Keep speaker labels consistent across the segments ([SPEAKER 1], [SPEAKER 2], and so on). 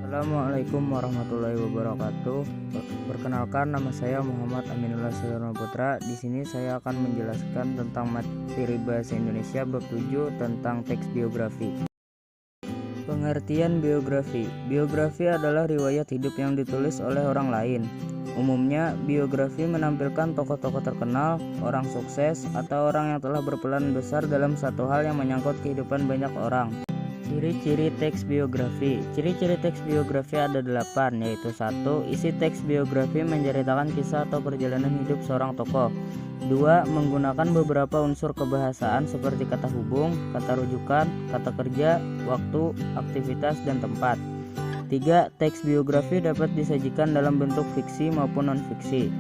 [SPEAKER 1] Assalamualaikum warahmatullahi wabarakatuh. Perkenalkan, nama saya Muhammad Aminullah Sudarno Putra. Di sini saya akan menjelaskan tentang materi bahasa Indonesia bab 7 tentang teks biografi. Pengertian biografi. Biografi adalah riwayat hidup yang ditulis oleh orang lain. Umumnya, biografi menampilkan tokoh-tokoh terkenal, orang sukses, atau orang yang telah berperan besar dalam satu hal yang menyangkut kehidupan banyak orang. Ciri-ciri teks biografi. Ciri-ciri teks biografi ada 8, yaitu 1. Isi teks biografi menceritakan kisah atau perjalanan hidup seorang tokoh. 2. Menggunakan beberapa unsur kebahasaan seperti kata hubung, kata rujukan, kata kerja, waktu, aktivitas, dan tempat. 3. Teks biografi dapat disajikan dalam bentuk fiksi maupun non-fiksi.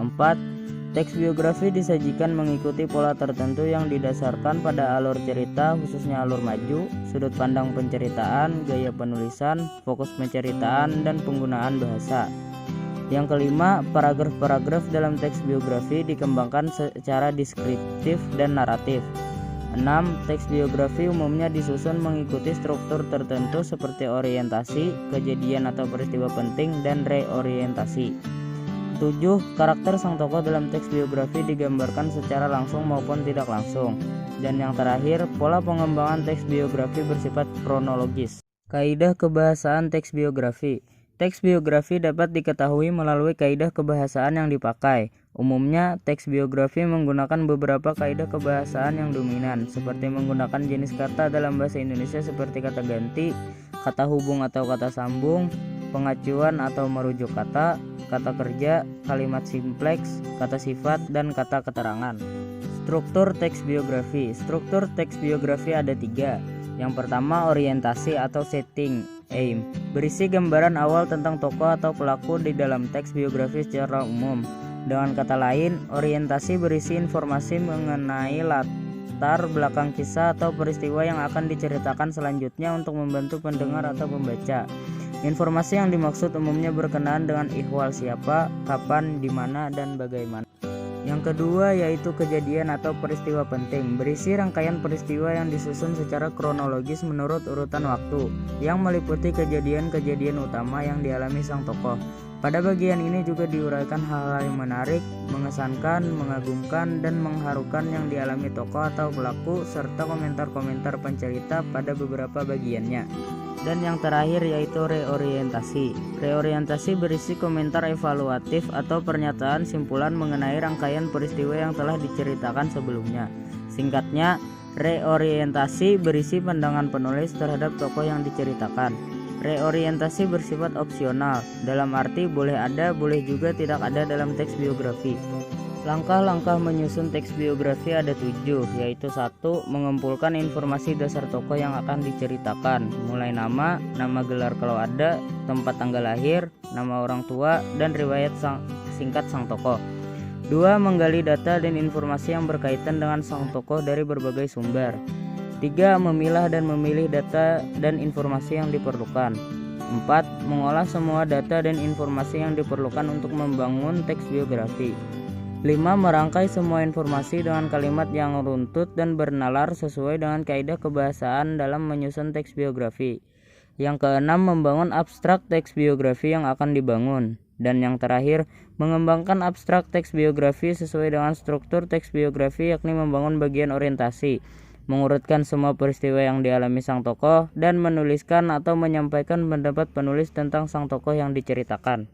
[SPEAKER 1] 4. Teks biografi disajikan mengikuti pola tertentu yang didasarkan pada alur cerita, khususnya alur maju, sudut pandang penceritaan, gaya penulisan, fokus penceritaan, dan penggunaan bahasa. Yang kelima, paragraf-paragraf dalam teks biografi dikembangkan secara deskriptif dan naratif. 6. Teks biografi umumnya disusun mengikuti struktur tertentu seperti orientasi, kejadian atau peristiwa penting, dan reorientasi. 7. Karakter sang tokoh dalam teks biografi digambarkan secara langsung maupun tidak langsung. Dan yang terakhir, pola pengembangan teks biografi bersifat kronologis. Kaidah kebahasaan teks biografi. Teks biografi dapat diketahui melalui kaidah kebahasaan yang dipakai. Umumnya, teks biografi menggunakan beberapa kaidah kebahasaan yang dominan, seperti menggunakan jenis kata dalam bahasa Indonesia seperti kata ganti, kata hubung atau kata sambung, pengacuan atau merujuk kata kerja, kalimat simpleks, kata sifat, dan kata keterangan. Struktur teks biografi. Struktur teks biografi ada 3. Yang pertama, orientasi atau setting aim, berisi gambaran awal tentang tokoh atau pelaku di dalam teks biografi secara umum. Dengan kata lain, orientasi berisi informasi mengenai latar belakang kisah atau peristiwa yang akan diceritakan selanjutnya untuk membantu pendengar atau pembaca. Informasi yang dimaksud umumnya berkenaan dengan ihwal siapa, kapan, di mana, dan bagaimana. Yang kedua yaitu kejadian atau peristiwa penting, berisi rangkaian peristiwa yang disusun secara kronologis menurut urutan waktu, yang meliputi kejadian-kejadian utama yang dialami sang tokoh. Pada bagian ini juga diuraikan hal-hal yang menarik, mengesankan, mengagumkan, dan mengharukan yang dialami tokoh atau pelaku, serta komentar-komentar pencerita pada beberapa bagiannya. Dan yang terakhir yaitu reorientasi. Reorientasi berisi komentar evaluatif atau pernyataan simpulan mengenai rangkaian peristiwa yang telah diceritakan sebelumnya. Singkatnya, reorientasi berisi pandangan penulis terhadap tokoh yang diceritakan. Reorientasi bersifat opsional, dalam arti boleh ada, boleh juga tidak ada dalam teks biografi. Langkah-langkah menyusun teks biografi ada 7, yaitu 1. Mengumpulkan informasi dasar tokoh yang akan diceritakan, mulai nama gelar kalau ada, tempat tanggal lahir, nama orang tua, dan riwayat singkat sang tokoh. 2. Menggali data dan informasi yang berkaitan dengan sang tokoh dari berbagai sumber. 3. Memilah dan memilih data dan informasi yang diperlukan. 4. Mengolah semua data dan informasi yang diperlukan untuk membangun teks biografi. 5. Merangkai semua informasi dengan kalimat yang runtut dan bernalar sesuai dengan kaidah kebahasaan dalam menyusun teks biografi. Yang keenam, membangun abstrak teks biografi yang akan dibangun. Dan yang terakhir, mengembangkan abstrak teks biografi sesuai dengan struktur teks biografi, yakni membangun bagian orientasi, mengurutkan semua peristiwa yang dialami sang tokoh, dan menuliskan atau menyampaikan pendapat penulis tentang sang tokoh yang diceritakan.